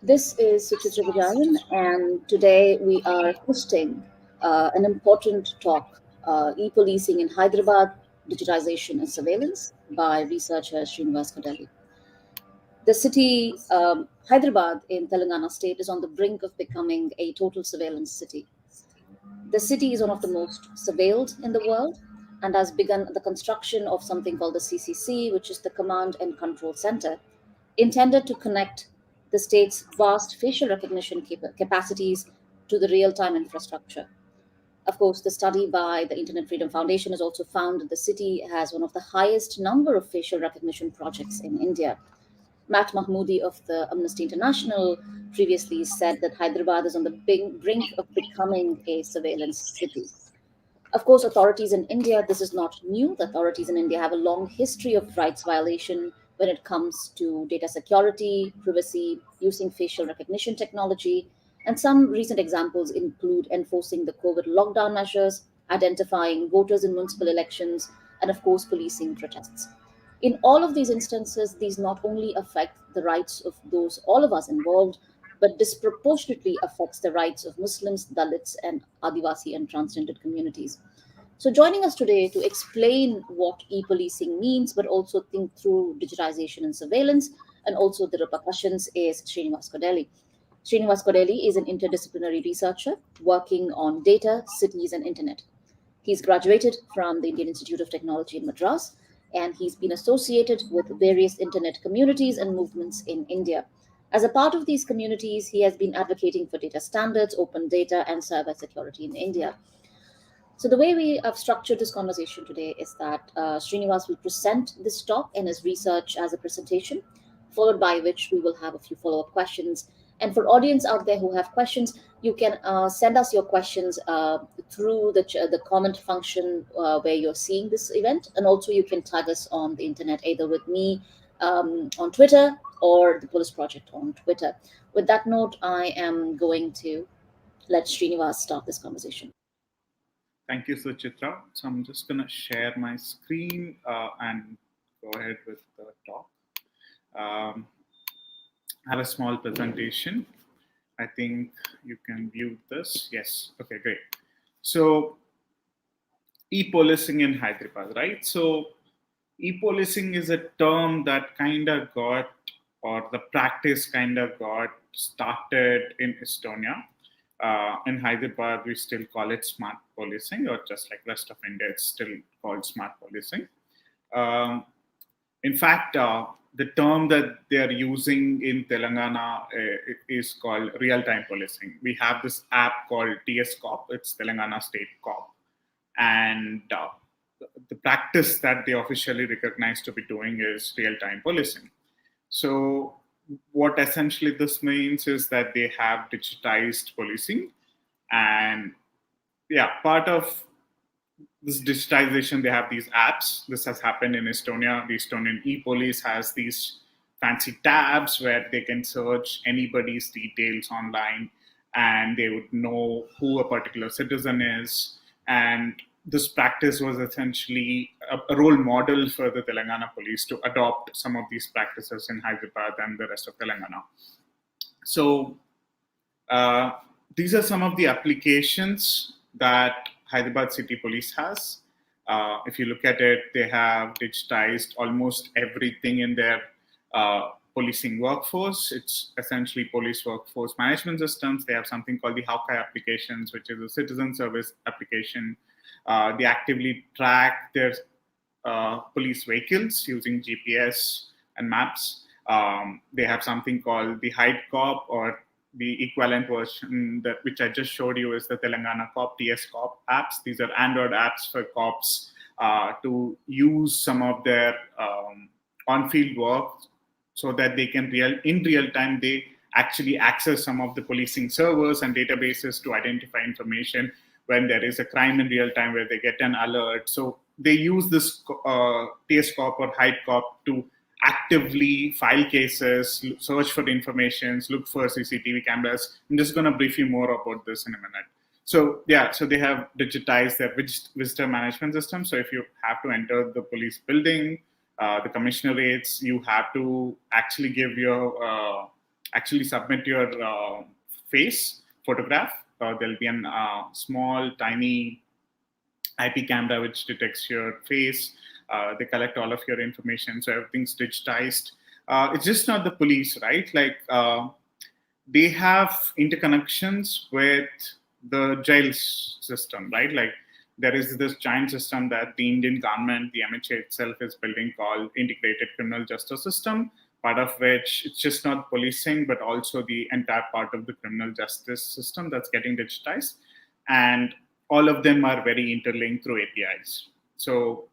This is Suchitra Vijayan, and today we are hosting an important talk, e-policing in Hyderabad, digitization and surveillance by researcher Srinivas Kadali. The city, Hyderabad in Telangana state, is on the brink of becoming a total surveillance city. The city is one of the most surveilled in the world and has begun the construction of something called the CCC, which is the Command and Control Center, intended to connect the state's vast facial recognition capacities to the real time infrastructure. Of course, the study by the Internet Freedom Foundation has also found that the city has one of the highest number of facial recognition projects in India. Matt Mahmoodi of the Amnesty International previously said that Hyderabad is on the brink of becoming a surveillance city. Of course, authorities in India, this is not new. The authorities in India have a long history of rights violation when it comes to data security, privacy, using facial recognition technology. And some recent examples include enforcing the COVID lockdown measures, identifying voters in municipal elections, and of course, policing protests. In all of these instances, these not only affect the rights of those, all of us involved, but disproportionately affects the rights of Muslims, Dalits, and Adivasi and transgender communities. So, joining us today to explain what e policing means, but also think through digitization and surveillance, and also the repercussions, is Srinivas Kodeli. Srinivas Kodeli is an interdisciplinary researcher working on data, cities, and internet. He's graduated from the Indian Institute of Technology in Madras, and he's been associated with various internet communities and movements in India. As a part of these communities, he has been advocating for data standards, open data, and cyber security in India. So, the way we have structured this conversation today is that Srinivas will present this talk and his research as a presentation, followed by which we will have a few follow up questions. And for audience out there who have questions, you can send us your questions through the comment function where you're seeing this event. And also, you can tag us on the internet, either with me on Twitter or the Police Project on Twitter. With that note, I am going to let Srinivas start this conversation. Thank you, Suchitra. So I'm just going to share my screen and go ahead with the talk. I have a small presentation. I think you can view this. Yes. Okay, great. So e-policing in Hyderabad, right? So e-policing is a term that kind of got, or the practice kind of got started in Estonia. In Hyderabad, we still call it smart policing, or just like rest of India, it's still called smart policing. In fact, the term that they are using in Telangana is called real-time policing. We have this app called TS Cop. It's Telangana State Cop, and the practice that they officially recognize to be doing is real-time policing. So what essentially this means is that they have digitized policing, and part of this digitization, they have these apps. This has happened in Estonia. The Estonian e-police has these fancy tabs where they can search anybody's details online, and they would know who a particular citizen is. And this practice was essentially a role model for the Telangana police to adopt some of these practices in Hyderabad and the rest of Telangana. So these are some of the applications that Hyderabad City Police has. If you look at it, they have digitized almost everything in their policing workforce. It's essentially police workforce management systems. They have something called the Hawkeye applications, which is a citizen service application. They actively track their police vehicles using GPS and maps. They have something called the Hide Cop, or the equivalent version which I just showed you is the Telangana Cop, TS Cop apps. These are Android apps for cops to use some of their on-field work so that they can in real time, they actually access some of the policing servers and databases to identify information when there is a crime in real time where they get an alert. So they use this TS Cop or Hide Cop to actively file cases, search for information, look for CCTV cameras. I'm just going to brief you more about this in a minute. So they have digitized their visitor management system. So if you have to enter the police building, the commissionerates, you have to actually give your actually submit your face photograph. There'll be a small, tiny IP camera which detects your face. They collect all of your information, so everything's digitized. It's just not the police, right? Like they have interconnections with the jail system, right? Like there is this giant system that the Indian government, the MHA itself, is building called Integrated Criminal Justice System, part of which it's just not policing, but also the entire part of the criminal justice system that's getting digitized. And all of them are very interlinked through APIs. So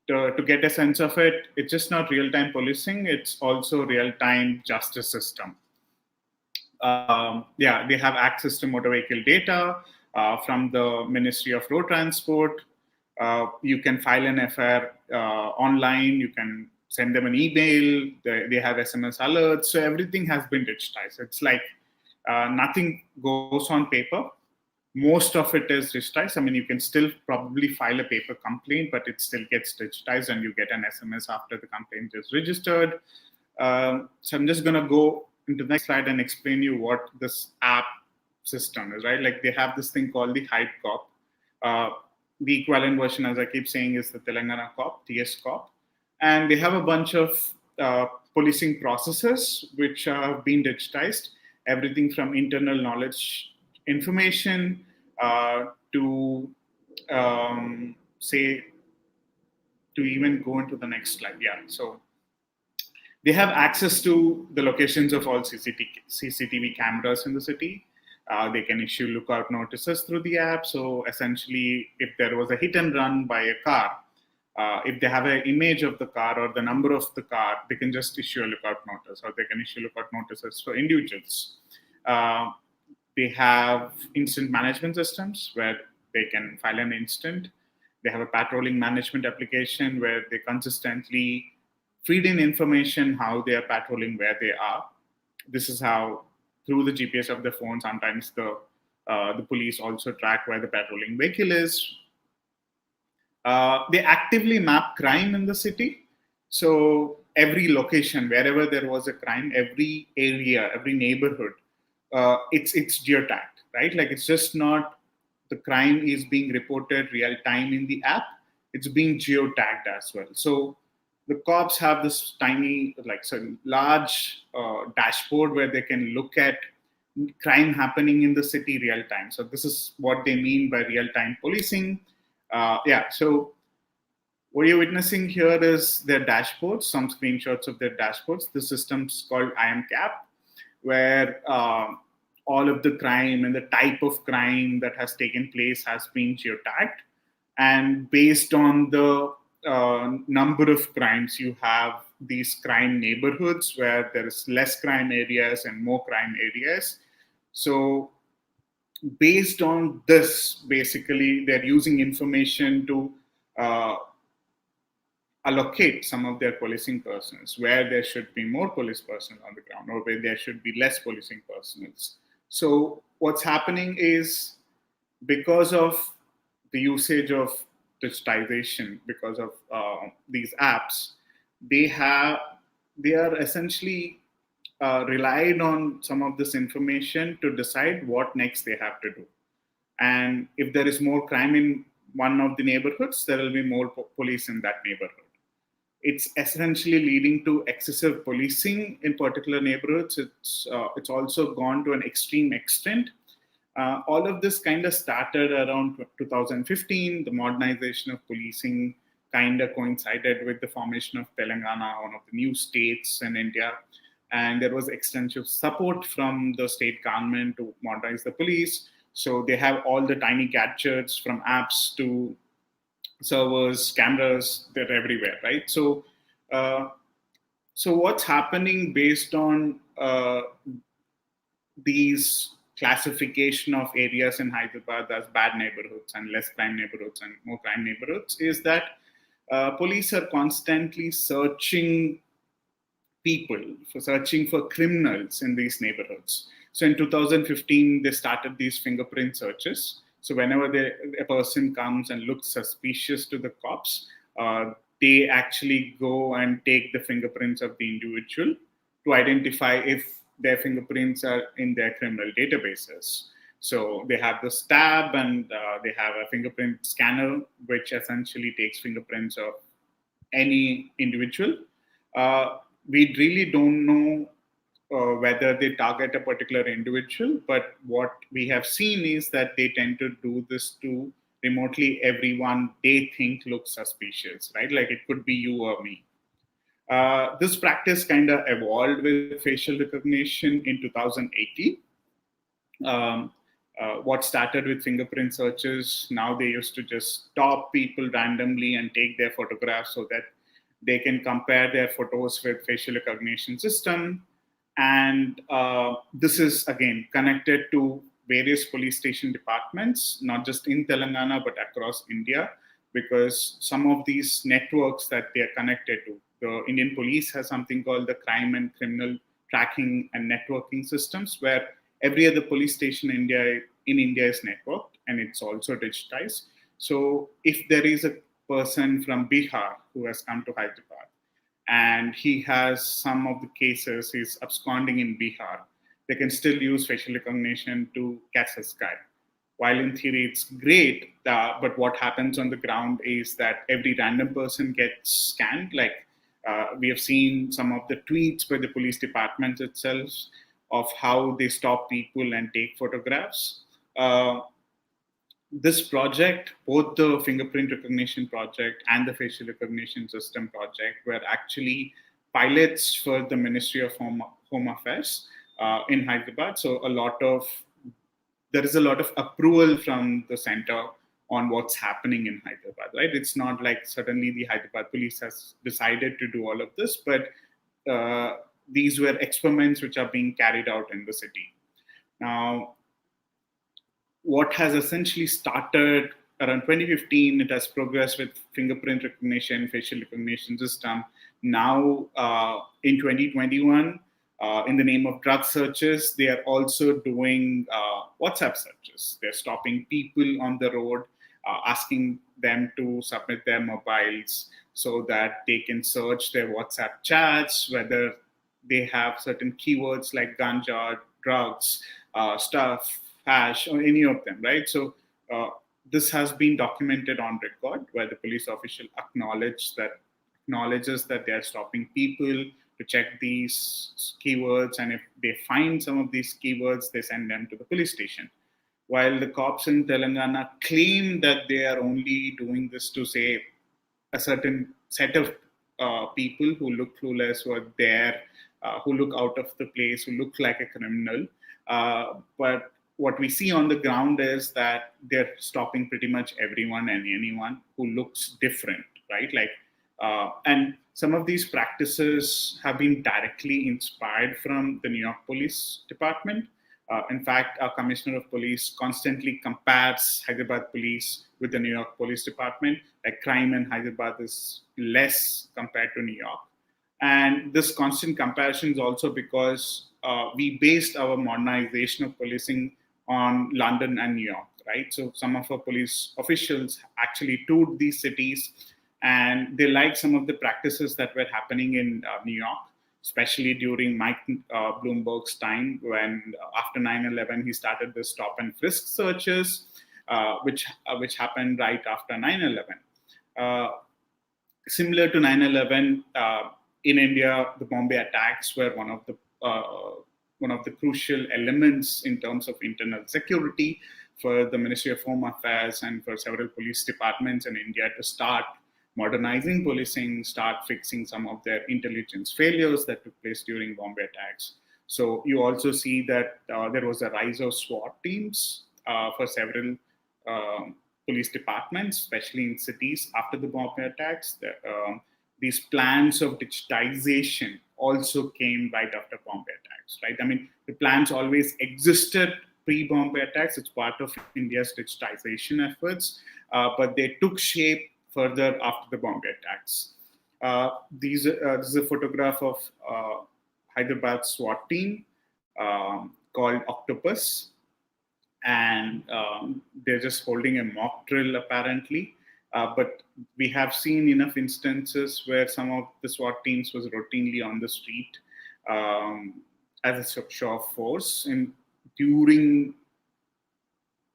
to get a sense of it, it's just not real-time policing, it's also real-time justice system. Yeah, they have access to motor vehicle data from the Ministry of Road Transport. You can file an FIR online. You can send them an email. They have SMS alerts. So everything has been digitized. It's like nothing goes on paper. Most of it is digitized. I mean, you can still probably file a paper complaint, but it still gets digitized and you get an SMS after the complaint is registered. So I'm just going to go into the next slide and explain you what this app system is, right? Like they have this thing called the Hype Cop. The equivalent version, as I keep saying, is the Telangana Cop, TS Cop. And they have a bunch of policing processes which have been digitized. Everything from internal knowledge information to say, to even go into the next slide. Yeah, so they have access to the locations of all CCTV cameras in the city. They can issue lookout notices through the app. So essentially, if there was a hit and run by a car, if they have an image of the car or the number of the car, they can just issue a lookout notice, or they can issue lookout notices for individuals. They have instant management systems where they can file an instant. They have a patrolling management application where they consistently feed in information how they are patrolling, where they are. This is how, through the GPS of the phone, sometimes the police also track where the patrolling vehicle is. They actively map crime in the city. So every location, wherever there was a crime, every area, every neighborhood, it's geotagged, right? Like it's just not the crime is being reported real time in the app; it's being geotagged as well. So the cops have this tiny, like, so large dashboard where they can look at crime happening in the city real time. So this is what they mean by real time policing. Yeah, so what you're witnessing here is their dashboards, some screenshots of their dashboards. The system's called IamCap, where all of the crime and the type of crime that has taken place has been geotagged. And based on the number of crimes, you have these crime neighborhoods where there is less crime areas and more crime areas. So based on this, basically, they're using information to allocate some of their policing personnel where there should be more police personnel on the ground or where there should be less policing personnel. So what's happening is, because of the usage of digitization, because of these apps, they are essentially relied on some of this information to decide what next they have to do. And if there is more crime in one of the neighborhoods, there will be more police in that neighborhood. It's essentially leading to excessive policing in particular neighborhoods. It's also gone to an extreme extent. All of this kind of started around 2015. The modernization of policing kind of coincided with the formation of Telangana, one of the new states in India. And there was extensive support from the state government to modernize the police. So they have all the tiny gadgets, from apps to servers, cameras, they're everywhere, right? So what's happening based on these classification of areas in Hyderabad as bad neighborhoods and less crime neighborhoods and more crime neighborhoods is that police are constantly searching searching for criminals in these neighborhoods. So in 2015, they started these fingerprint searches. So whenever a person comes and looks suspicious to the cops, they actually go and take the fingerprints of the individual to identify if their fingerprints are in their criminal databases. So they have this tab, and they have a fingerprint scanner, which essentially takes fingerprints of any individual. We really don't know whether they target a particular individual, but what we have seen is that they tend to do this to remotely everyone they think looks suspicious, right? Like it could be you or me. This practice kind of evolved with facial recognition in 2018. um, what started with fingerprint searches, now they used to just stop people randomly and take their photographs so that they can compare their photos with facial recognition system. And this is again connected to various police station departments, not just in Telangana but across India, because some of these networks that they are connected to, the Indian police has something called the crime and criminal tracking and networking systems, where every other police station in India is networked and it's also digitized. So if there is a person from Bihar who has come to Hyderabad and he has some of the cases, he's absconding in Bihar, they can still use facial recognition to catch this guy. While in theory it's great, but what happens on the ground is that every random person gets scanned. Like we have seen some of the tweets by the police department itself of how they stop people and take photographs. This project, both the fingerprint recognition project and the facial recognition system project, were actually pilots for the Ministry of Home Affairs in Hyderabad. So there is a lot of approval from the center on what's happening in Hyderabad, right? It's not like suddenly the Hyderabad police has decided to do all of this, but these were experiments which are being carried out in the city. Now, what has essentially started around 2015, it has progressed with fingerprint recognition, facial recognition system. Now, in 2021, in the name of drug searches, they are also doing WhatsApp searches. They're stopping people on the road, asking them to submit their mobiles so that they can search their WhatsApp chats, whether they have certain keywords like ganja, drugs, stuff, hash, or any of them, right? So this has been documented on record, where the police official acknowledges that they are stopping people to check these keywords, and if they find some of these keywords, they send them to the police station. While the cops in Telangana claim that they are only doing this to say a certain set of people who look clueless, who are there, who look out of the place, who look like a criminal. But what we see on the ground is that they're stopping pretty much everyone and anyone who looks different, right? And some of these practices have been directly inspired from the New York Police Department. In fact, our Commissioner of Police constantly compares Hyderabad Police with the New York Police Department. Like crime in Hyderabad is less compared to New York. And this constant comparison is also because we based our modernization of policing on London and New York, right? So some of our police officials actually toured these cities, and they liked some of the practices that were happening in New York, especially during Mike Bloomberg's time, when after 9/11 he started the stop and frisk searches, which happened right after 9/11. Similar to 9/11, in India, the Bombay attacks were one of the crucial elements in terms of internal security for the Ministry of Home Affairs and for several police departments in India to start modernizing policing, start fixing some of their intelligence failures that took place during Bombay attacks. So you also see that there was a rise of SWAT teams for several police departments, especially in cities after the Bombay attacks. These plans of digitization also came right after Bombay attacks, right? I mean, the plans always existed pre-Bombay attacks. It's part of India's digitization efforts, but they took shape further after the Bombay attacks. This is a photograph of Hyderabad SWAT team called Octopus, and they're just holding a mock drill apparently. But we have seen enough instances where some of the SWAT teams was routinely on the street, as a show of force. And during,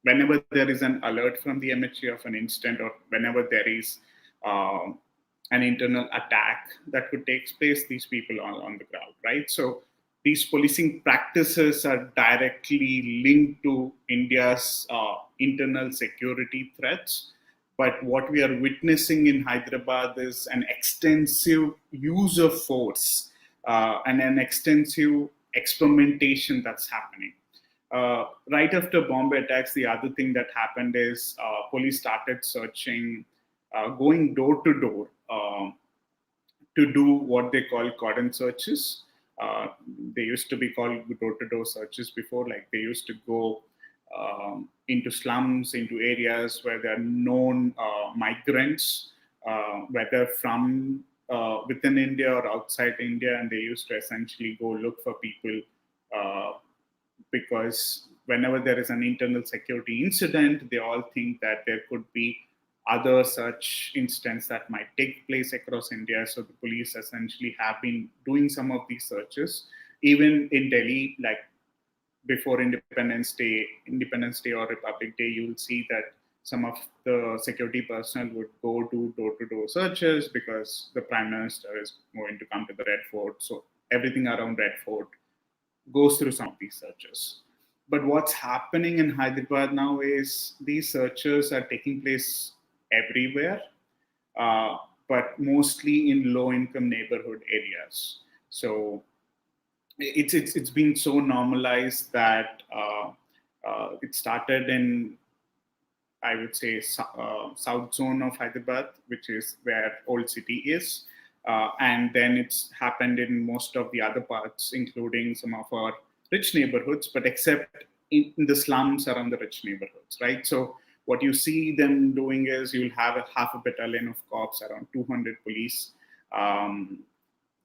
whenever there is an alert from the MHA of an incident, or whenever there is uh, an internal attack that could take place, these people are on the ground, right? So these policing practices are directly linked to India's internal security threats. But what we are witnessing in Hyderabad is an extensive use of force and an extensive experimentation that's happening. Right after Bombay attacks, the other thing that happened is police started searching, going door to door to do what they call cordon searches. Uh, they used to be called door to door searches before, like they used to go into slums, into areas where there are known migrants, whether from within India or outside India, and they used to essentially go look for people uh, because whenever there is an internal security incident, they all think that there could be other such incidents that might take place across India. So the police essentially have been doing some of these searches. Even in Delhi, like before Independence Day or Republic Day, you'll see that some of the security personnel would go do door-to-door searches because the Prime Minister is going to come to the Red Fort. So everything around Red Fort goes through some of these searches. But what's happening in Hyderabad now is these searches are taking place everywhere, uh, but mostly in low-income neighborhood areas. So it's been so normalized that it started in, I would say, south zone of Hyderabad, which is where Old City is. And then it's happened in most of the other parts, including some of our rich neighborhoods, but except in the slums around the rich neighborhoods, right? So what you see them doing is you'll have a half a battalion of cops, around 200 police. Um,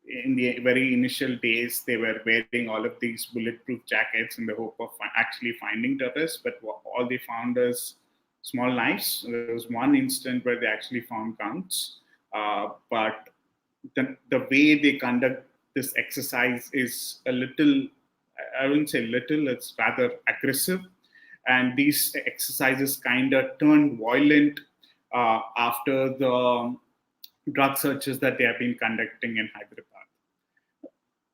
in the very initial days, they were wearing all of these bulletproof jackets in the hope of actually finding terrorists, but all they found is small knives. There was one incident where they actually found guns, but the way they conduct this exercise is a little, I wouldn't say little, it's rather aggressive. And these exercises kind of turned violent after the drug searches that they have been conducting in Hyderabad.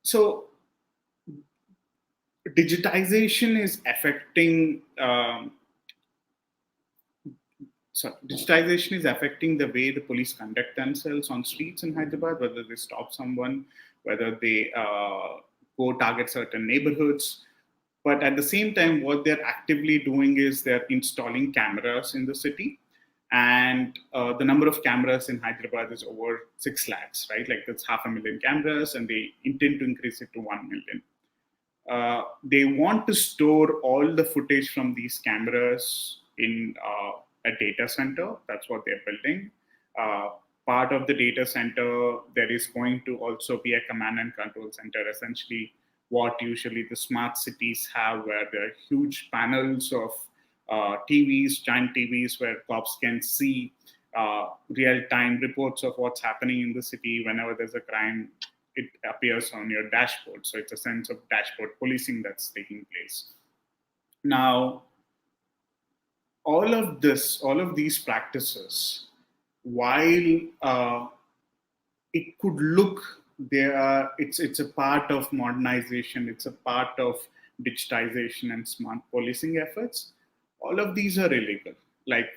So digitization is affecting digitization is affecting the way the police conduct themselves on streets in Hyderabad, whether they stop someone, whether they go target certain neighborhoods. But at the same time, what they're actively doing is they're installing cameras in the city. And the number of cameras in Hyderabad is over 6 lakhs, right? Like that's 500,000 cameras, and they intend to increase it to 1 million. They want to store all the footage from these cameras in a data center. That's what they're building. Uh, Part of the data center, there is going to also be a command and control center, essentially what usually the smart cities have, where there are huge panels of TVs, giant TVs, where cops can see real-time reports of what's happening in the city. Whenever there's a crime, it appears on your dashboard. So it's a sense of dashboard policing that's taking place. Now, all of these practices, while it could look it's a part of modernization, it's a part of digitization and smart policing efforts. All of these are illegal. Like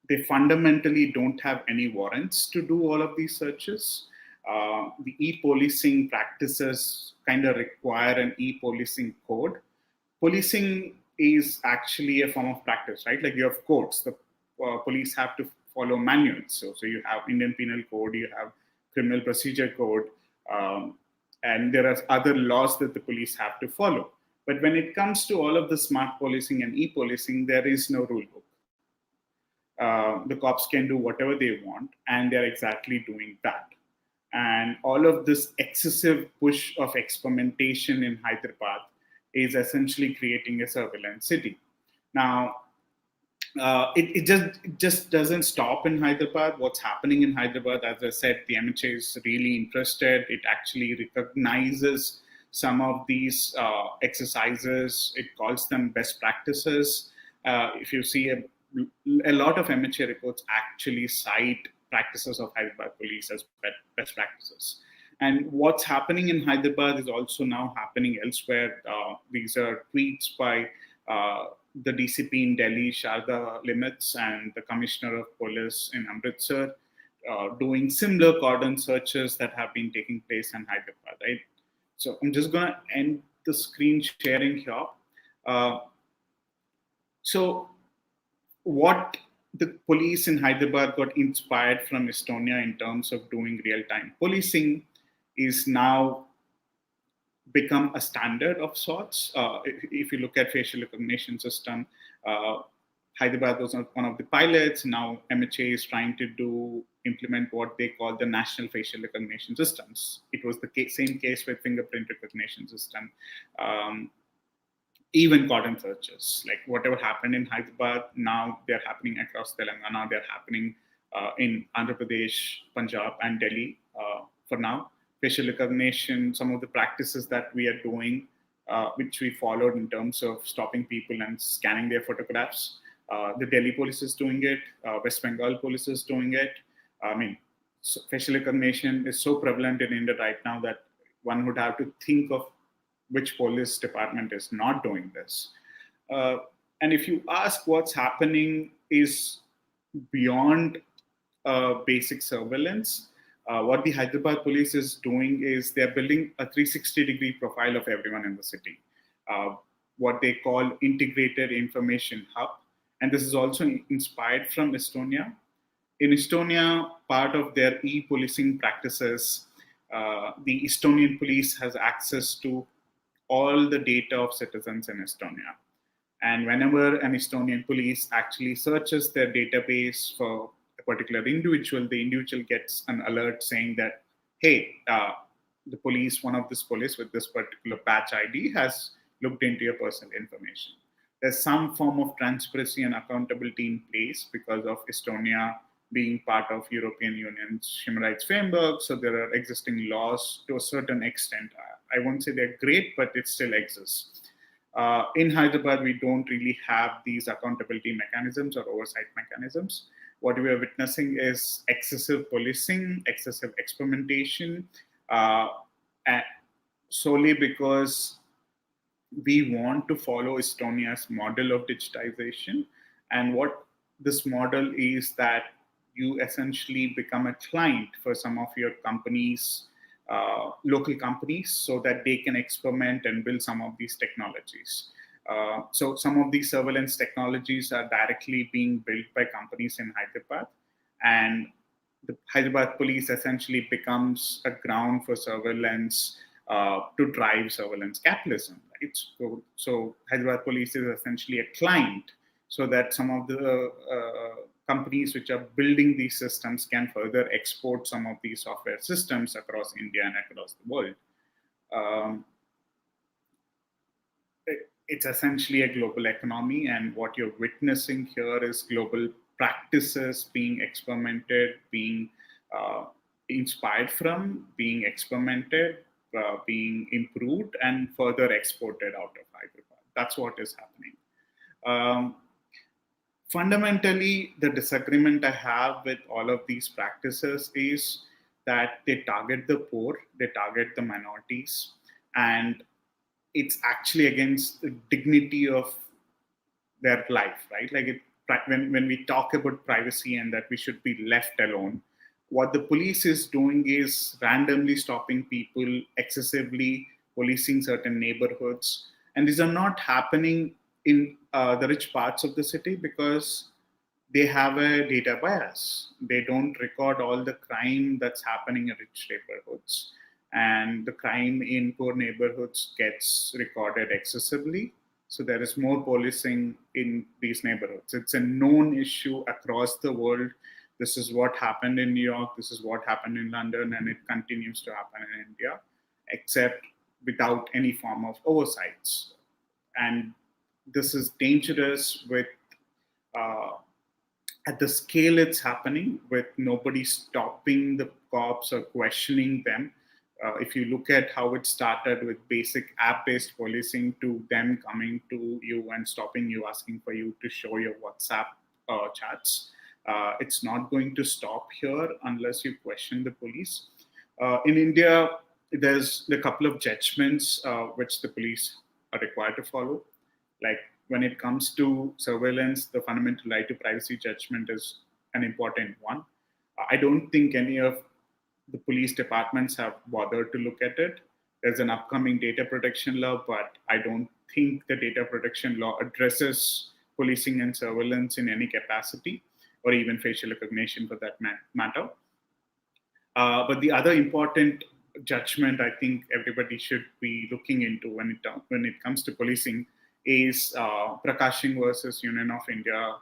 they fundamentally don't have any warrants to do all of these searches. The e-policing practices kind of require an e-policing code. Policing is actually a form of practice, right? Like you have codes. The police have to follow manuals. So you have Indian Penal Code, you have Criminal Procedure Code, and there are other laws that the police have to follow. But when it comes to all of the smart policing and e-policing, there is no rule book. The cops can do whatever they want, and they're exactly doing that. And all of this excessive push of experimentation in Hyderabad is essentially creating a surveillance city. Now, it just doesn't stop in Hyderabad. What's happening in Hyderabad, as I said, the MHA is really interested. It actually recognizes some of these exercises. It calls them best practices. If you see a lot of MHA reports actually cite practices of Hyderabad police as best practices. And what's happening in Hyderabad is also now happening elsewhere. These are tweets by the DCP in Delhi, Sharda Limits, and the Commissioner of Police in Amritsar, doing similar cordon searches that have been taking place in Hyderabad. Right. So I'm just going to end the screen sharing here. Uh, so what the police in Hyderabad got inspired from Estonia in terms of doing real-time policing is now become a standard of sorts. If you look at facial recognition system, uh, Hyderabad was one of the pilots. Now MHA is trying to implement what they call the national facial recognition systems. It was the same case with fingerprint recognition system. Even cordon searches, like whatever happened in Hyderabad, now they're happening across Telangana, they're happening in Andhra Pradesh, Punjab, and Delhi for now. Facial recognition, some of the practices that we are doing, which we followed in terms of stopping people and scanning their photographs. The Delhi police is doing it, West Bengal police is doing it. I mean, so facial recognition is so prevalent in India right now that one would have to think of which police department is not doing this. Uh, and if you ask what's happening is beyond basic surveillance, what the Hyderabad police is doing is they're building a 360-degree profile of everyone in the city, what they call integrated information hub. And this is also inspired from Estonia. In Estonia, part of their e-policing practices, the Estonian police has access to all the data of citizens in Estonia. And whenever an Estonian police actually searches their database for a particular individual, the individual gets an alert saying that, hey, the police, one of this police with this particular patch ID has looked into your personal information. There's some form of transparency and accountability in place because of Estonia being part of European Union's human rights framework. So there are existing laws to a certain extent. I won't say they're great, but it still exists. In Hyderabad, we don't really have these accountability mechanisms or oversight mechanisms. What we are witnessing is excessive policing, excessive experimentation, solely because we want to follow Estonia's model of digitization. And what this model is that you essentially become a client for some of your companies, local companies, so that they can experiment and build some of these technologies. So some of these surveillance technologies are directly being built by companies in Hyderabad, and the Hyderabad police essentially becomes a ground for surveillance to drive surveillance capitalism. Right? So Hyderabad police is essentially a client, so that some of the companies which are building these systems can further export some of these software systems across India and across the world. Um, it's essentially a global economy, and what you're witnessing here is global practices being experimented, being inspired from, being experimented, being improved, and further exported out of Hyderabad. That's what is happening. Um, Fundamentally, the disagreement I have with all of these practices is that they target the poor, they target the minorities, and it's actually against the dignity of their life, right? Like when we talk about privacy and that we should be left alone, what the police is doing is randomly stopping people, excessively policing certain neighborhoods. And these are not happening in the rich parts of the city because they have a data bias. They don't record all the crime that's happening in rich neighborhoods. And the crime in poor neighborhoods gets recorded excessively. So there is more policing in these neighborhoods. It's a known issue across the world. This is what happened in New York. This is what happened in London, and it continues to happen in India, except without any form of oversights. And this is dangerous with uh, at the scale it's happening, with nobody stopping the cops or questioning them. If you look at how it started with basic app-based policing to them coming to you and stopping you, asking for you to show your WhatsApp chats, it's not going to stop here unless you question the police. In India, there's a couple of judgments which the police are required to follow. Like when it comes to surveillance, the fundamental right to privacy judgment is an important one. I don't think any of the police departments have bothered to look at it. There's an upcoming data protection law, but I don't think the data protection law addresses policing and surveillance in any capacity, or even facial recognition for that matter. But the other important judgment I think everybody should be looking into when it comes to policing is Prakashing versus Union of India.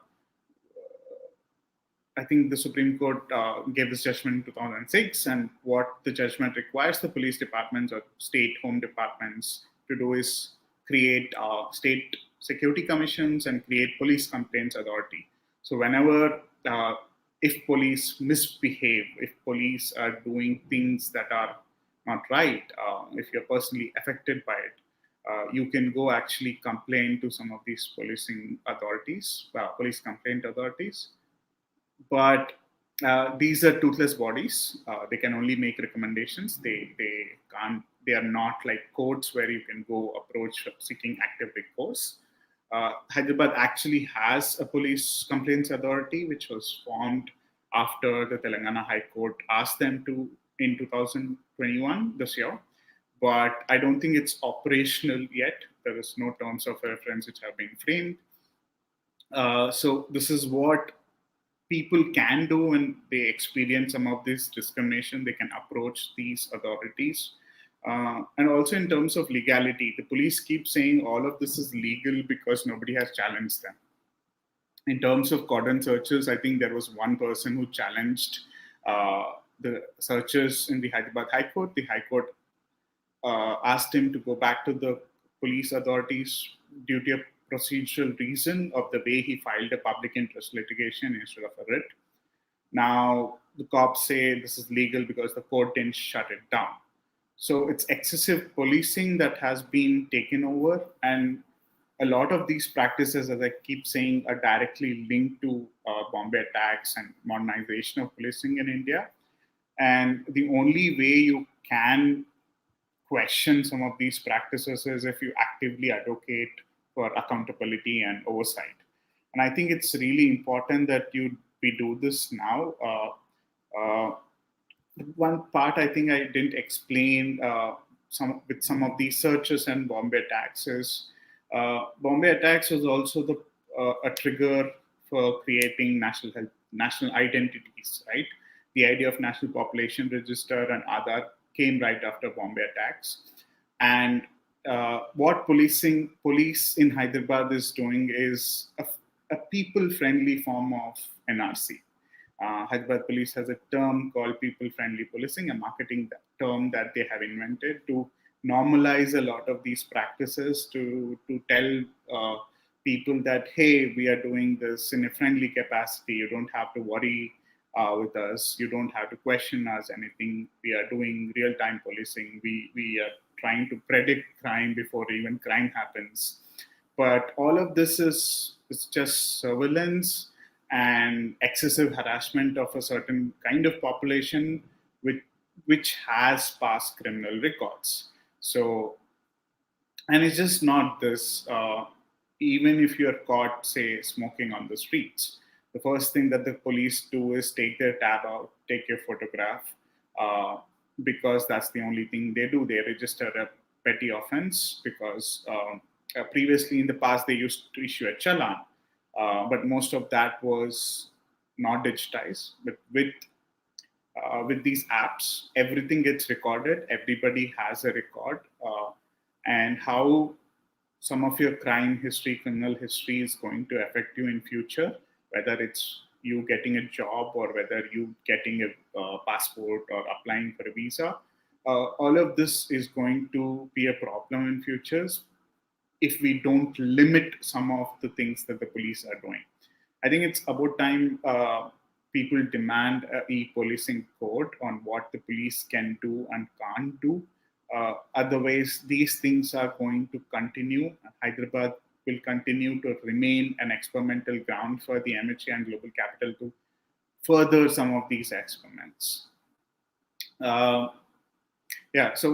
I think the Supreme Court gave this judgment in 2006, and what the judgment requires the police departments or state home departments to do is create state security commissions and create police complaints authority. So whenever, if police misbehave, if police are doing things that are not right, if you're personally affected by it, you can go actually complain to some of these policing authorities, police complaint authorities. But these are toothless bodies. They can only make recommendations. They can't. They are not like courts where you can go approach seeking active recourse. Hyderabad actually has a police complaints authority, which was formed after the Telangana High Court asked them to in 2021 this year. But I don't think it's operational yet. There is no terms of reference which have been framed. So this is what people can do when they experience some of this discrimination. They can approach these authorities. And also in terms of legality, the police keep saying all of this is legal because nobody has challenged them. In terms of cordon searches, I think there was one person who challenged the searches in the Hyderabad High Court. The High Court asked him to go back to the police authorities due to a procedural reason of the way he filed a public interest litigation instead of a writ. Now, the cops say this is legal because the court didn't shut it down. So it's excessive policing that has been taken over. And a lot of these practices, as I keep saying, are directly linked to Bombay attacks and modernization of policing in India. And the only way you can question some of these practices is if you actively advocate for accountability and oversight. And I think it's really important that we do this now. One part I think I didn't explain with some of these searches and Bombay attacks is Bombay attacks was also a trigger for creating national identities, right? The idea of national population register and Aadhaar came right after Bombay attacks. And what police in Hyderabad is doing is a people-friendly form of NRC. Hyderabad police has a term called people-friendly policing, a marketing term that they have invented to normalize a lot of these practices, to tell people that, hey, we are doing this in a friendly capacity. You don't have to worry with us. You don't have to question us anything. We are doing real-time policing. We are trying to predict crime before even crime happens. But all of this is just surveillance and excessive harassment of a certain kind of population which has past criminal records. So, and it's just not this. Even if you're caught, say, smoking on the streets, the first thing that the police do is take their tab out, take your photograph, because that's the only thing they do. They register a petty offense because previously in the past they used to issue a challan, but most of that was not digitized. But with these apps, everything gets recorded. Everybody has a record, and how some of your crime history, criminal history is going to affect you in future, whether it's you getting a job or whether you getting a passport or applying for a visa. All of this is going to be a problem in futures if we don't limit some of the things that the police are doing. I think it's about time people demand a e-policing code on what the police can do and can't do. Otherwise, these things are going to continue. Hyderabad will continue to remain an experimental ground for the MHA and global capital to further some of these experiments. Uh, yeah, so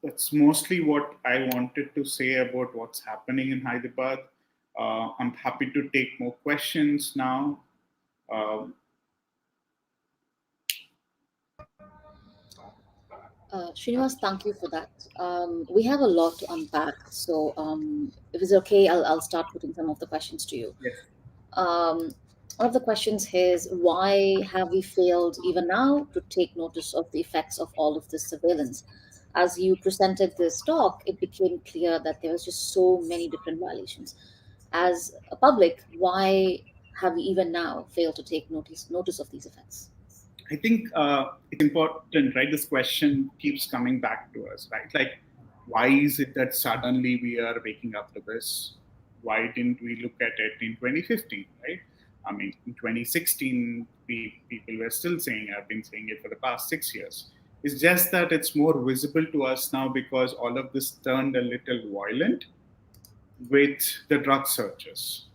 that's mostly what I wanted to say about what's happening in Hyderabad. I'm happy to take more questions now. Um, Srinivas, thank you for that. We have a lot to unpack, so if it's okay, I'll start putting some of the questions to you. yes, Um, One of the questions here is why have we failed even now to take notice of the effects of all of this surveillance? As you presented this talk, it became clear that there was just so many different violations. As a public, why have we even now failed to take notice of these effects? I think it's important, right? This question keeps coming back to us, right? Like, why is it that suddenly we are waking up to this? Why didn't we look at it in 2015, right? I mean, in 2016, people were still saying, I've been saying it for the past 6 years. It's just that it's more visible to us now because all of this turned a little violent with the drug searches.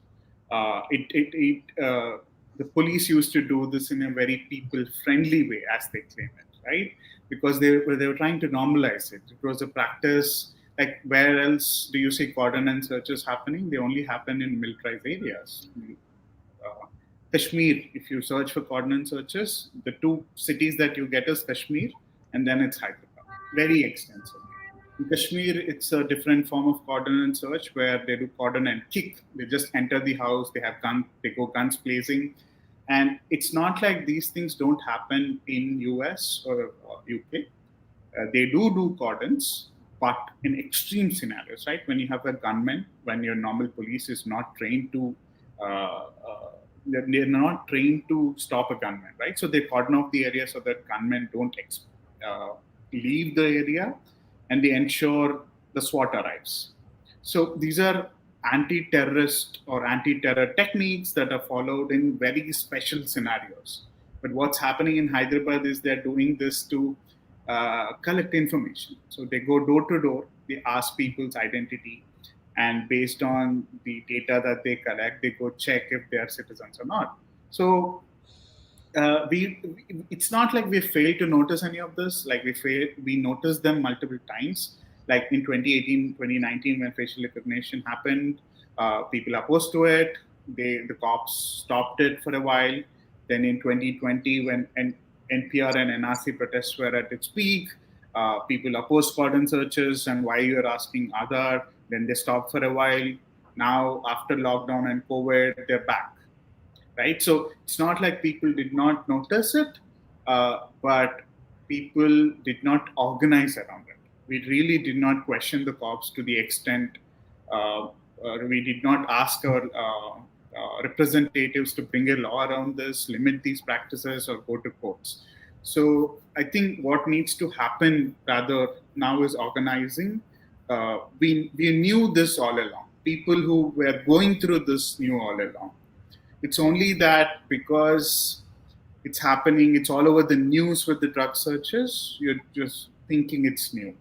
The police used to do this in a very people-friendly way, as they claim it, right? Because they were trying to normalize it. It was a practice. Like where else do you see cordon and searches happening? They only happen in militarized areas. Kashmir, if you search for coordinate searches, the two cities that you get is Kashmir and then it's Hyderabad. Very extensive. In Kashmir, it's a different form of coordinate search where they do cordon and kick. They just enter the house, they have gun, they go guns blazing. And it's not like these things don't happen in US or UK. They do cordons, but in extreme scenarios, right? When you have a gunman, when your normal police is not trained to, they're not trained to stop a gunman, right? So they cordon off the area so that gunmen don't uh, leave the area, and they ensure the SWAT arrives. So these are anti-terrorist or anti-terror techniques that are followed in very special scenarios. But what's happening in Hyderabad is they're doing this to collect information. So they go door to door, they ask people's identity, and based on the data that they collect, they go check if they are citizens or not. So it's not like we failed to notice any of this. Like we noticed them multiple times. Like in 2018, 2019, when facial recognition happened, people opposed to it. The cops stopped it for a while. Then in 2020, when NPR and NRC protests were at its peak, people opposed cordon searches and why you're asking Aadhaar. Then they stopped for a while. Now after lockdown and COVID, they're back, right? So it's not like people did not notice it, but people did not organize around it. We really did not question the cops to the extent we did not ask our representatives to bring a law around this, limit these practices, or go to courts. So I think what needs to happen rather now is organizing. We knew this all along. People who were going through this knew all along. It's only that because it's happening, it's all over the news with the drug searches, you're just thinking it's new.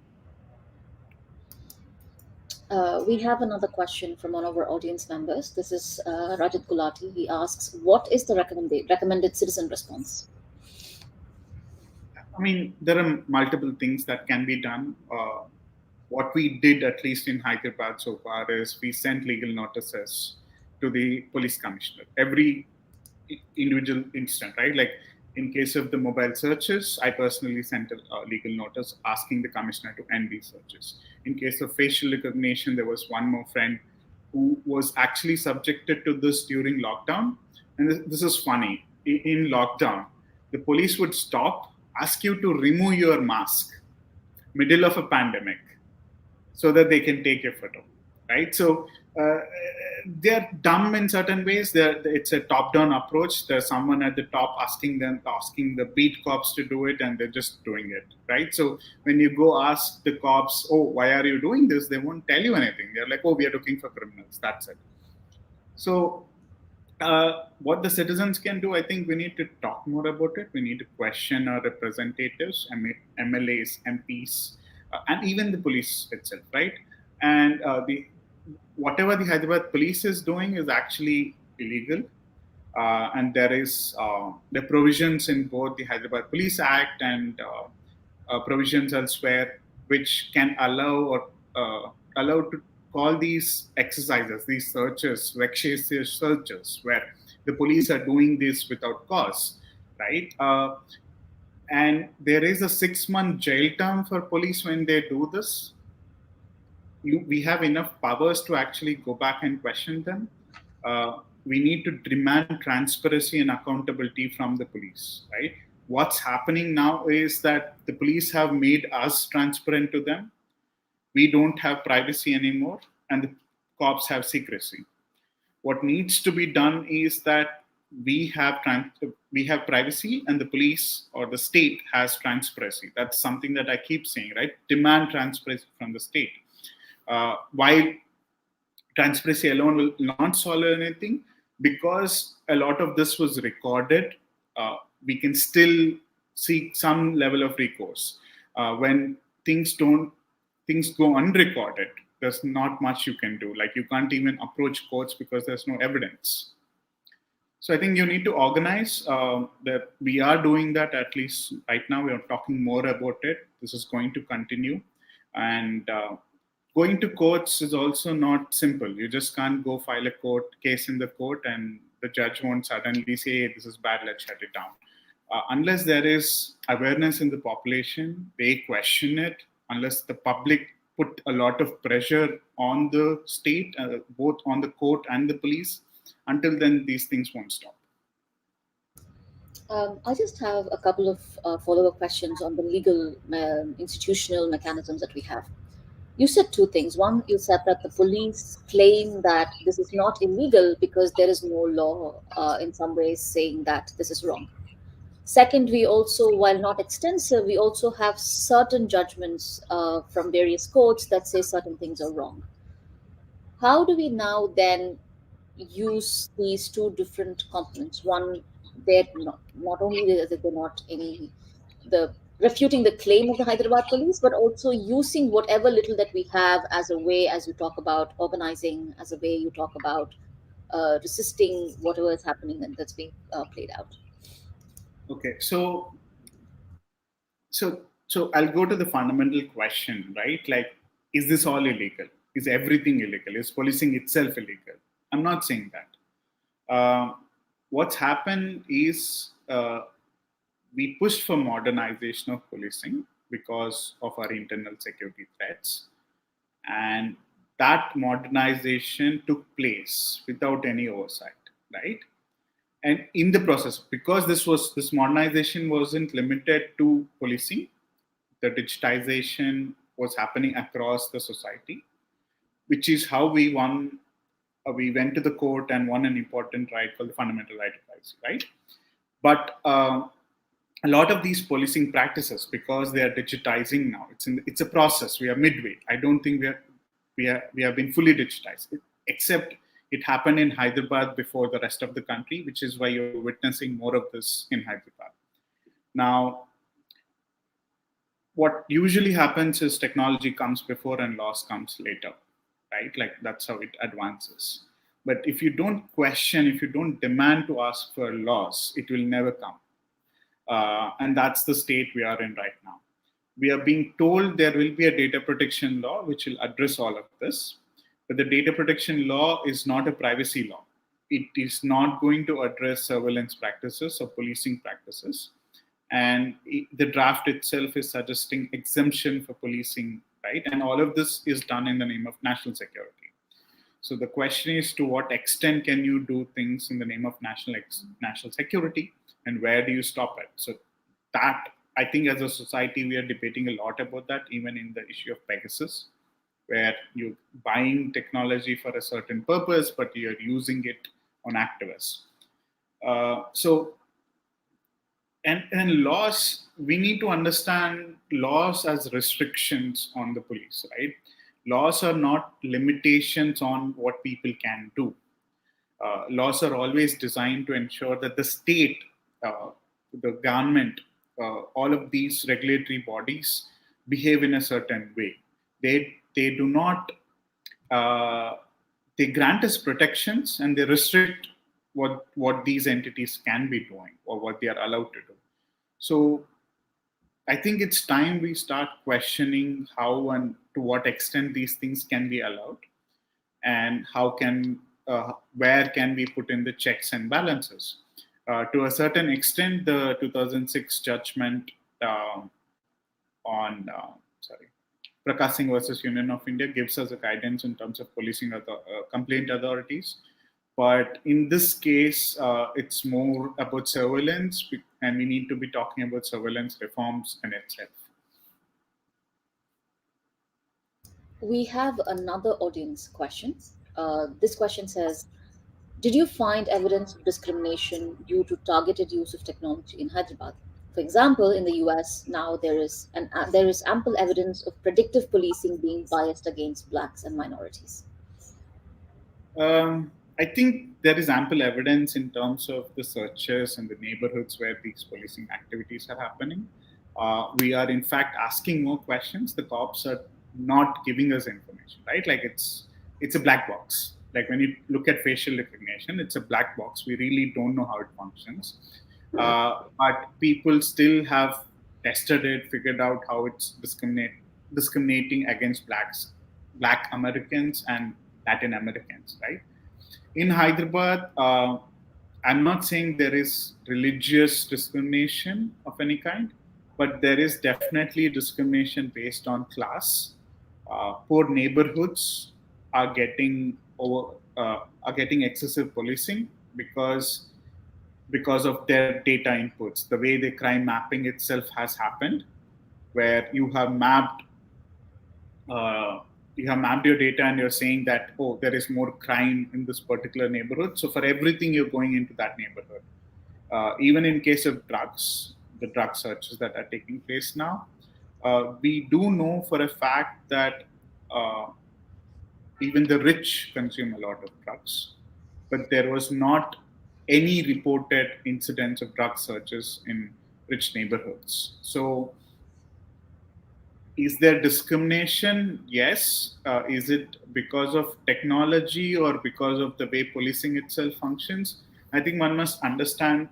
We have another question from one of our audience members. This is Rajat Gulati. He asks, what is the recommended citizen response? I mean, there are multiple things that can be done. What we did, at least in Hyderabad so far, is we sent legal notices to the police commissioner. Every individual instant, right? Like in case of the mobile searches, I personally sent a legal notice asking the commissioner to end these searches. In case of facial recognition, there was one more friend who was actually subjected to this during lockdown. And this is funny. In lockdown, the police would stop, ask you to remove your mask, middle of a pandemic, so that they can take a photo, right? So they're dumb in certain ways. It's a top-down approach. There's someone at the top asking the beat cops to do it, and they're just doing it, right? So when you go ask the cops, "Oh, why are you doing this?" They won't tell you anything. They're like, "Oh, we are looking for criminals." That's it. So What the citizens can do, I think we need to talk more about it. We need to question our representatives, MLAs, MPs, and even the police itself, right? And the whatever the Hyderabad police is doing is actually illegal. And there is the provisions in both the Hyderabad Police Act and provisions elsewhere which can allow to call these exercises, these searches, vexatious searches, where the police are doing this without cause, right? And there is a 6-month jail term for police when they do this. We have enough powers to actually go back and question them. We need to demand transparency and accountability from the police, right? What's happening now is that the police have made us transparent to them. We don't have privacy anymore, and the cops have secrecy. What needs to be done is that we have privacy, and the police or the state has transparency. That's something that I keep saying, right? Demand transparency from the state. While transparency alone will not solve anything, because a lot of this was recorded, we can still seek some level of recourse. When things go unrecorded, there's not much you can do. Like, you can't even approach courts because there's no evidence. So I think you need to organize. That we are doing that, at least right now. We are talking more about it. This is going to continue, and going to courts is also not simple. You just can't go file a court case in the court, and the judge won't suddenly say, "Hey, this is bad, let's shut it down." Unless there is awareness in the population, they question it. Unless the public put a lot of pressure on the state, both on the court and the police, until then, these things won't stop. I just have a couple of follow-up questions on the legal institutional mechanisms that we have. You said two things. One, you said that the police claim that this is not illegal because there is no law in some ways saying that this is wrong. Second, we also, while not extensive, we also have certain judgments from various courts that say certain things are wrong. How do we now then use these two different components? One, not only that they're not any the refuting the claim of the Hyderabad police, but also using whatever little that we have as a way, as you talk about organizing, as a way you talk about resisting whatever is happening and that's being played out. Okay, so I'll go to the fundamental question, right? Like, is this all illegal? Is everything illegal? Is policing itself illegal? I'm not saying that. What's happened is we pushed for modernization of policing because of our internal security threats, and that modernization took place without any oversight, right? And in the process, because this modernization wasn't limited to policing, the digitization was happening across the society, which is how we went to the court and won an important right called the fundamental right to privacy, right? But a lot of these policing practices, because they are digitizing now, it's a process. We are midway. I don't think we have been fully digitized, except it happened in Hyderabad before the rest of the country, which is why you're witnessing more of this in Hyderabad. Now, what usually happens is technology comes before and laws comes later, right? Like, that's how it advances. But if you don't question, if you don't demand to ask for laws, it will never come. And that's the state we are in right now. We are being told there will be a data protection law which will address all of this. But the data protection law is not a privacy law. It is not going to address surveillance practices or policing practices. And the draft itself is suggesting exemption for policing, right? And all of this is done in the name of national security. So the question is, to what extent can you do things in the name of national security, and where do you stop it? So that, I think, as a society, we are debating a lot about that, even in the issue of Pegasus, where you're buying technology for a certain purpose, but you're using it on activists. So, and laws, we need to understand laws as restrictions on the police, right? Laws are not limitations on what people can do. Laws are always designed to ensure that the state, the government, all of these regulatory bodies behave in a certain way. They do not uh, they grant us protections and they restrict what these entities can be doing or what they are allowed to do. So I think it's time we start questioning how and to what extent these things can be allowed, and how can where can we put in the checks and balances. To a certain extent, the 2006 judgment um on sorry Prakash Singh versus Union of India gives us a guidance in terms of policing complaint authorities. But in this case, it's more about surveillance, and we need to be talking about surveillance reforms in itself. We have another audience question. This question says, did you find evidence of discrimination due to targeted use of technology in Hyderabad? For example, in the US, now there is ample evidence of predictive policing being biased against blacks and minorities. I think there is ample evidence in terms of the searches and the neighborhoods where these policing activities are happening. We are, in fact, asking more questions. The cops are not giving us information, right? Like it's a black box. Like when you look at facial recognition, it's a black box. We really don't know how it functions. But people still have tested it, figured out how it's discriminating against Black Americans and Latin Americans, right? In Hyderabad, I'm not saying there is religious discrimination of any kind, but there is definitely discrimination based on class. Poor neighborhoods are getting excessive policing because of their data inputs. The way the crime mapping itself has happened, where uh, you have mapped your data and you're saying that, oh, there is more crime in this particular neighborhood, so for everything you're going into that neighborhood. Even in case of drugs, the drug searches that are taking place now, we do know for a fact that uh, even the rich consume a lot of drugs, but there was not any reported incidents of drug searches in rich neighborhoods. So is there discrimination? Yes. Is it because of technology or because of the way policing itself functions? I think one must understand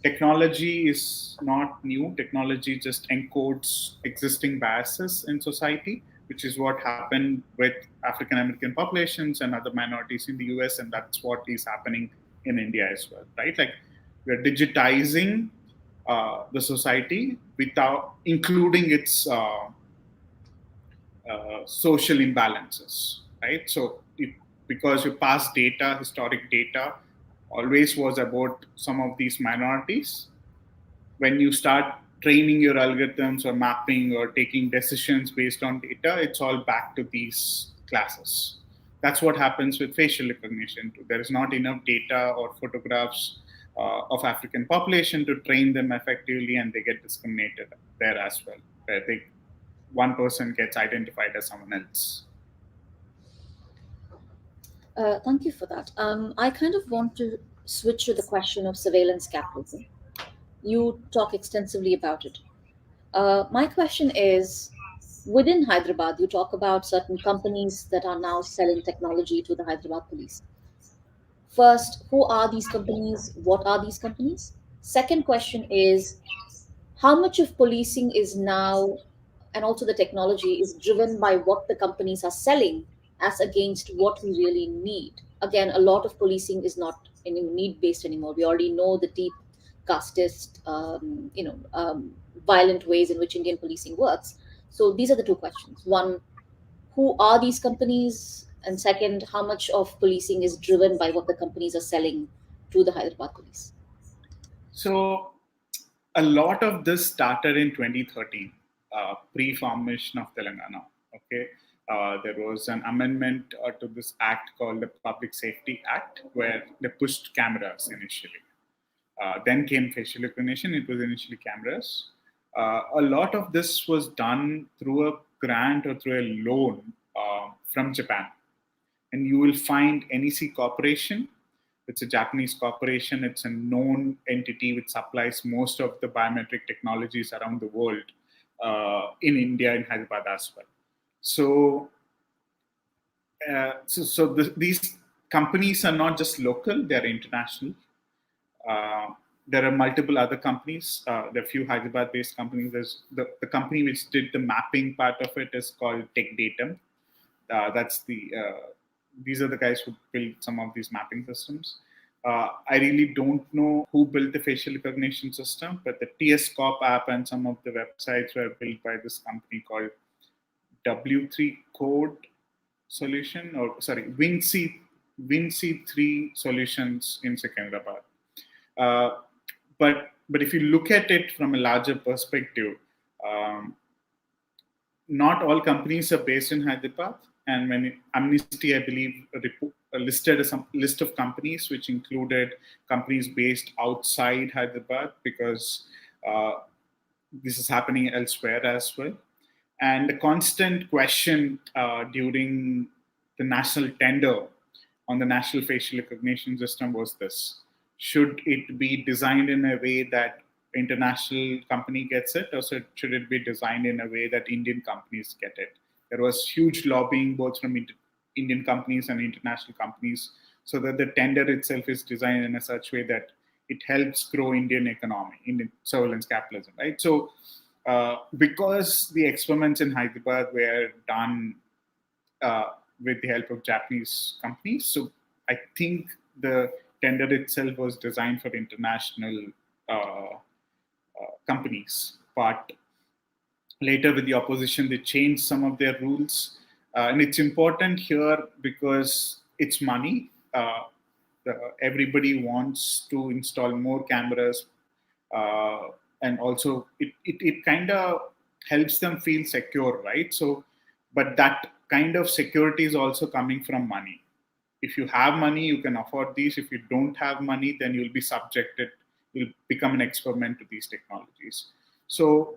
technology is not new. Technology just encodes existing biases in society, which is what happened with African American populations and other minorities in the US, and that's what is happening in India as well, right? Like we're digitizing the society without including its social imbalances, right? So, because your past data, historic data, always was about some of these minorities, when you start training your algorithms or mapping or taking decisions based on data, it's all back to these classes. That's what happens with facial recognition too. There is not enough data or photographs of African population to train them effectively, and they get discriminated there as well, where one person gets identified as someone else. Thank you for that. I kind of want to switch to the question of surveillance capitalism. You talk extensively about it. My question is, within Hyderabad, you talk about certain companies that are now selling technology to the Hyderabad police. First, who are these companies? What are these companies? Second question is, how much of policing is now, and also the technology, is driven by what the companies are selling as against what we really need? Again, a lot of policing is not any need based anymore. We already know the deep casteist, violent ways in which Indian policing works. So these are the two questions. One, who are these companies? And second, how much of policing is driven by what the companies are selling to the Hyderabad police? So, a lot of this started in 2013, pre-formation of Telangana. Okay, there was an amendment to this act called the Public Safety Act, where they pushed cameras initially. Then came facial recognition. It was initially cameras. A lot of this was done through a grant or through a loan from Japan, and you will find NEC Corporation. It's a Japanese corporation. It's a known entity which supplies most of the biometric technologies around the world, in India, in Hyderabad as well. So, these companies are not just local; they are international. Uh, there are multiple other companies. There are a few Hyderabad-based companies. There's the company which did the mapping part of it is called Tech Datum. That's the These are the guys who built some of these mapping systems. I really don't know who built the facial recognition system, but the TS Corp app and some of the websites were built by this company called W3 Code Solution, or sorry, WinC3 Solutions in Secunderabad. Uh, but if you look at it from a larger perspective, um, not all companies are based in Hyderabad. And when Amnesty, I believe, listed a list of companies which included companies based outside Hyderabad, because uh, this is happening elsewhere as well. And the constant question during the national tender on the national facial recognition system was this: should it be designed in a way that international company gets it, or should it be designed in a way that Indian companies get it? There was huge lobbying both from Indian companies and international companies, so that the tender itself is designed in a such way that it helps grow Indian economy, Indian surveillance capitalism, right? So because the experiments in Hyderabad were done uh, with the help of Japanese companies, so I think the tender itself was designed for international companies. But later, with the opposition, they changed some of their rules, and it's important here because it's money. Everybody wants to install more cameras, uh, and also it kind of helps them feel secure, right? So, but that kind of security is also coming from money. If you have money, you can afford these. If you don't have money, then you'll be subjected, you'll become an experiment to these technologies. So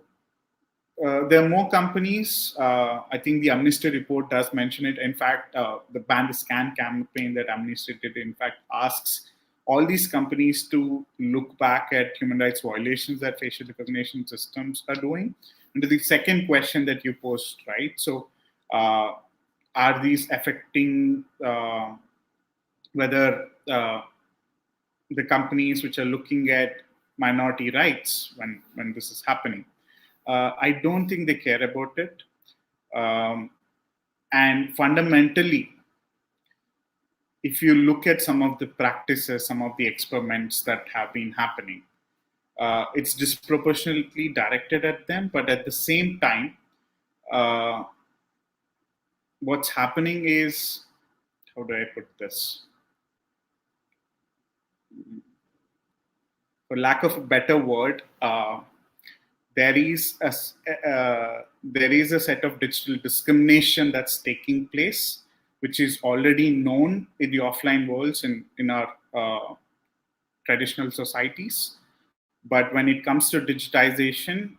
there are more companies. I think the Amnesty report does mention it. In fact, the Ban the Scan campaign that Amnesty did, in fact, asks all these companies to look back at human rights violations that facial recognition systems are doing. And to the second question that you posed, right? So, are these affecting whether the companies which are looking at minority rights when this is happening? I don't think they care about it. Um, and fundamentally, if you look at some of the practices, some of the experiments that have been happening, it's disproportionately directed at them. But at the same time, uh, what's happening is, how do I put this? For lack of a better word, there is a set of digital discrimination that's taking place, which is already known in the offline worlds in our traditional societies. But when it comes to digitization,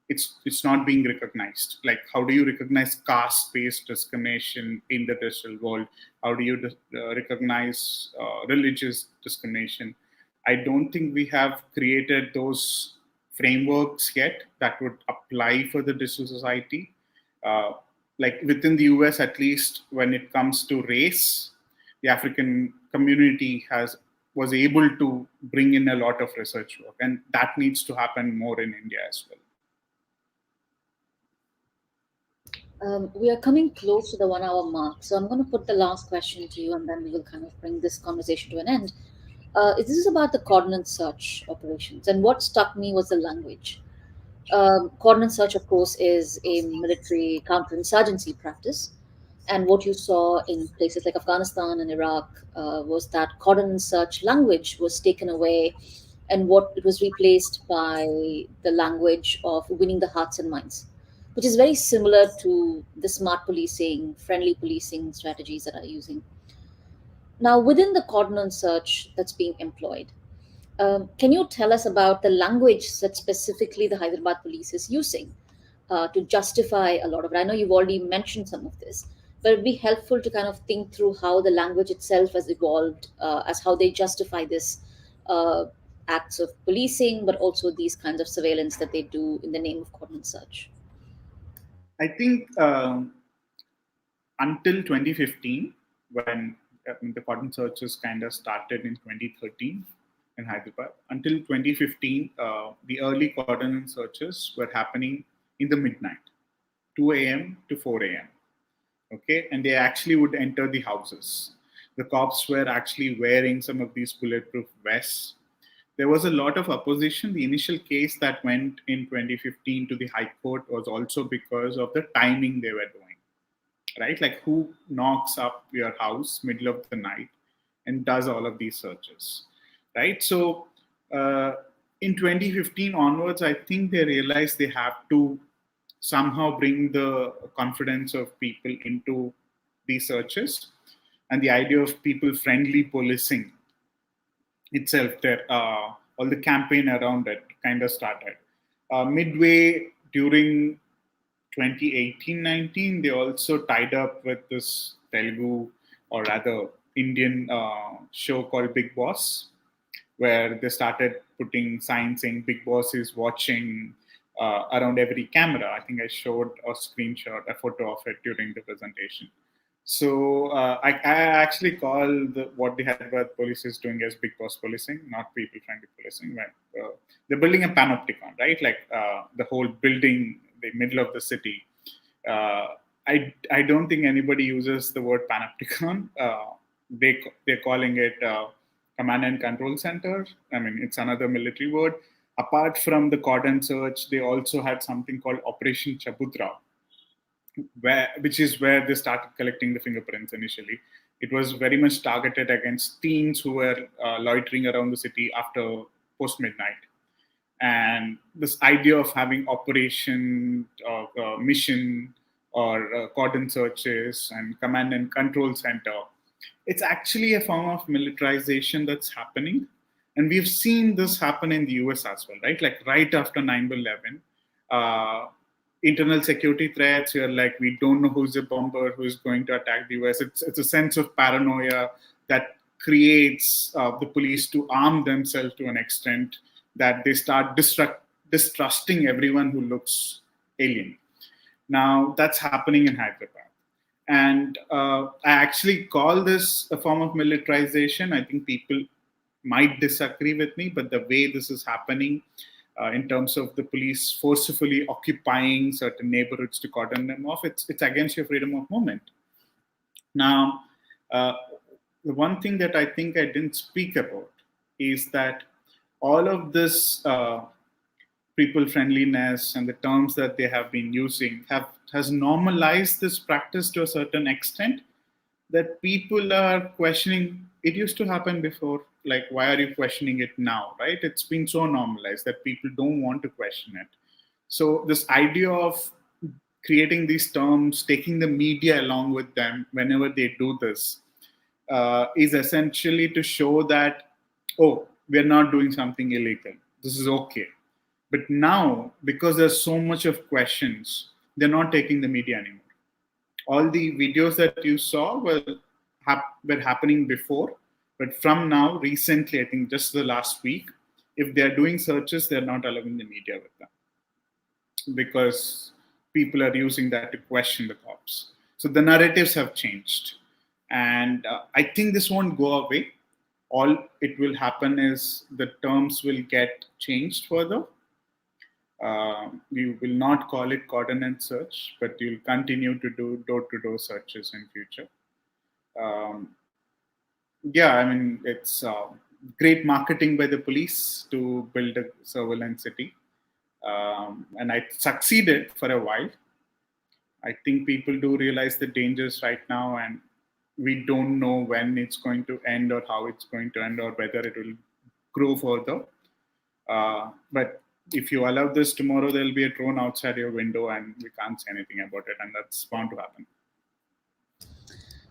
it's not being recognized. Like, how do you recognize caste-based discrimination in the digital world? How do you recognize religious discrimination? I don't think we have created those frameworks yet that would apply for the digital society. Uh, like within the US, at least when it comes to race, the African community has was able to bring in a lot of research work, and that needs to happen more in India as well. We are coming close to the 1 hour mark, so I'm going to put the last question to you, and then we will kind of bring this conversation to an end. This is about the coordinate search operations, and what struck me was the language. Coordinate search, of course, is a military counterinsurgency practice. And what you saw in places like Afghanistan and Iraq was that coordinate search language was taken away, and what it was replaced by the language of winning the hearts and minds, which is very similar to the smart policing, friendly policing strategies that are using. Now, within the coordinate search that's being employed, can you tell us about the language that specifically the Hyderabad police is using to justify a lot of it? I know you've already mentioned some of this, but it'd be helpful to kind of think through how the language itself has evolved, as how they justify this uh, acts of policing, but also these kinds of surveillance that they do in the name of coordinate search. I think until 2015, when the cotton searches kind of started in 2013 in Hyderabad, until 2015, the early cotton searches were happening in the midnight, 2 a.m. to 4 a.m. Okay, and they actually would enter the houses. The cops were actually wearing some of these bulletproof vests. There was a lot of opposition. The initial case that went in 2015 to the High Court was also because of the timing they were doing, right? Like, who knocks up your house middle of the night and does all of these searches, right? So uh, in 2015 onwards, I think they realized they have to somehow bring the confidence of people into these searches, and the idea of people friendly policing itself, that all the campaign around it kind of started midway during 2018-19. They also tied up with this Telugu, or rather Indian show called Big Boss, where they started putting signs saying Big Boss is watching around every camera. I think I showed a screenshot, a photo of it during the presentation. So I actually call what the Hyderabad police is doing as Big Boss policing, not people-friendly policing. They're building a panopticon, right? Like the whole building, the middle of the city. Uh, I don't think anybody uses the word panopticon. They're calling it command and control center. I mean, it's another military word. Apart from the cordon search, they also had something called Operation Chabutra, which is where they started collecting the fingerprints initially. It was very much targeted against teens who were loitering around the city after post midnight. And this idea of having operation mission or cordon searches and command and control center, it's actually a form of militarization that's happening. And we've seen this happen in the US as well, right? Like right after 9/11, uh, internal security threats, you're like, we don't know who's a bomber, who's going to attack the US. It's a sense of paranoia that creates the police to arm themselves to an extent that they start distrusting everyone who looks alien. Now that's happening in Hyderabad. And I actually call this a form of militarization. I think people might disagree with me, but the way this is happening, in terms of the police forcefully occupying certain neighborhoods to cordon them off, it's against your freedom of movement. Now, uh, the one thing that I think I didn't speak about is that all of this people friendliness and the terms that they have been using has normalized this practice to a certain extent, that people are questioning. It used to happen before, like, why are you questioning it now, right? It's been so normalized that people don't want to question it. So this idea of creating these terms, taking the media along with them whenever they do this, is essentially to show that, oh, we're not doing something illegal, this is okay. But now, because there's so much of questions, they're not taking the media anymore. All the videos that you saw were happening before, but from now, recently, I think just the last week, if they're doing searches, they're not allowing the media with them, because people are using that to question the cops. So the narratives have changed. And I think this won't go away. All it will happen is the terms will get changed further. You will not call it coordinate search, but you'll continue to do door-to-door searches in future. Um, yeah, I mean, it's great marketing by the police to build a surveillance city. And I succeeded for a while. I think people do realize the dangers right now, and we don't know when it's going to end or how it's going to end or whether it will grow further. But if you allow this tomorrow, there'll be a drone outside your window, and we can't say anything about it, and that's bound to happen.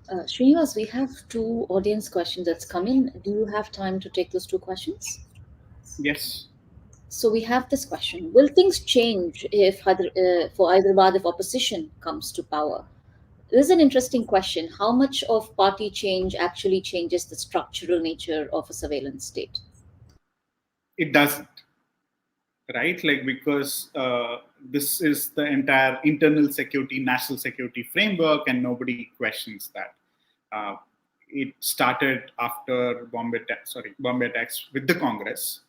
Srinivas, we have two audience questions that's come in. Do you have time to take those two questions? Yes. So we have this question: will things change if for Hyderabad if opposition comes to power? This is an interesting question. How much of party change actually changes the structural nature of a surveillance state? It doesn't, right? Like, because this is the entire internal security, national security framework, and nobody questions that. Uh, it started after Bombay attacks with the Congress.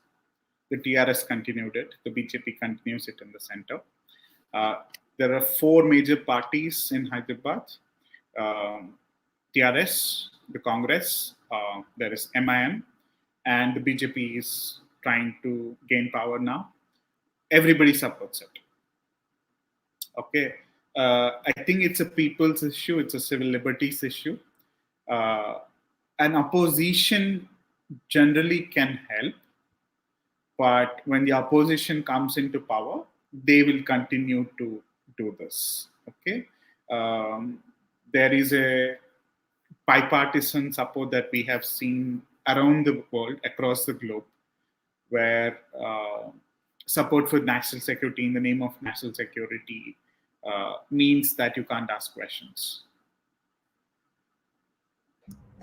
The TRS continued it. The BJP continues it in the center. Uh, there are four major parties in Hyderabad: um, TRS, the Congress, there is MIM, and the BJP is trying to gain power now. Everybody supports it. Okay. I think it's a people's issue, it's a civil liberties issue. Uh, an opposition generally can help, but when the opposition comes into power, they will continue to do this. Okay. Um, there is a bipartisan support that we have seen around the world, across the globe, where support for national security in the name of national security means that you can't ask questions.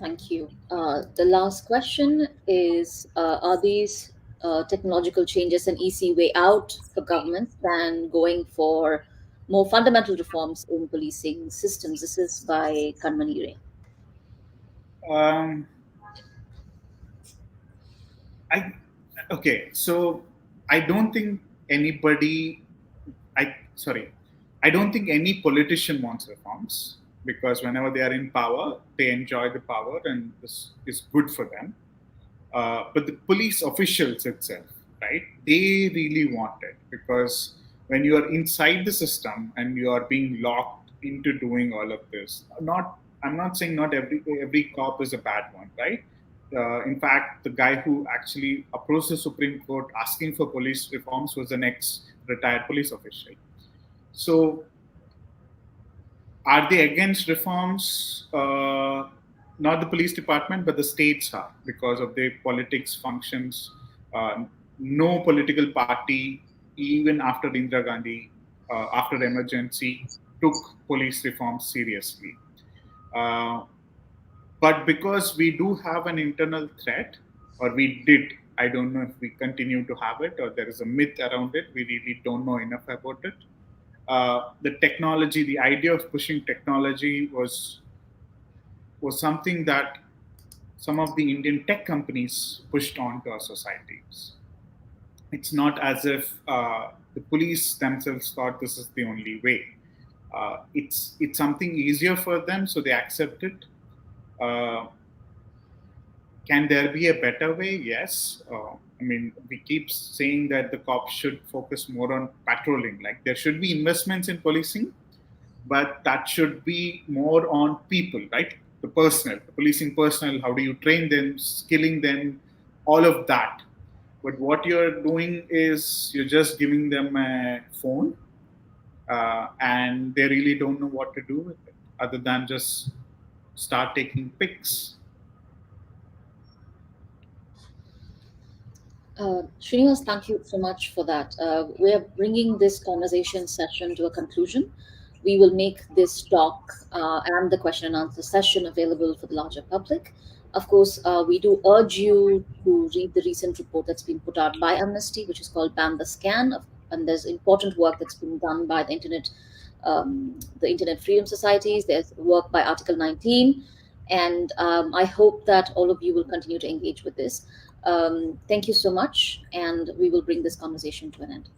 Thank you. The last question is, are these technological changes an easy way out for governments than going for more fundamental reforms in policing systems? This is by Kanmani. Um, I okay, so I don't think anybody. I sorry, I don't think any politician wants reforms, because whenever they are in power, they enjoy the power, and this is good for them. But the police officials itself, right? They really want it, because when you are inside the system and you are being locked into doing all of this, not I'm not saying not every cop is a bad one, right? In fact, the guy who actually approached the Supreme Court asking for police reforms was an ex-retired police official. So are they against reforms? Not the police department, but the states are, because of their politics functions. No political party, even after Indira Gandhi, after the emergency, took police reforms seriously. Uh, but because we do have an internal threat, or we did, I don't know if we continue to have it, or there is a myth around it. We really don't know enough about it. The technology, the idea of pushing technology was something that some of the Indian tech companies pushed onto our societies. It's not as if the police themselves thought this is the only way. It's something easier for them, so they accept it. Uh, can there be a better way? Yes. I mean, we keep saying that the cops should focus more on patrolling. Like, there should be investments in policing, but that should be more on people, right? The personnel, the policing personnel. How do you train them, skilling them, all of that? But what you're doing is you're just giving them a phone, and they really don't know what to do with it, other than just start taking pics. Srinivas, thank you so much for that. We are bringing this conversation session to a conclusion. We will make this talk and the question and answer session available for the larger public. Of course, we do urge you to read the recent report that's been put out by Amnesty, which is called Ban the Scan. And there's important work that's been done by the Internet Freedom Societies. There's work by Article 19. And I hope that all of you will continue to engage with this. Thank you so much, and we will bring this conversation to an end.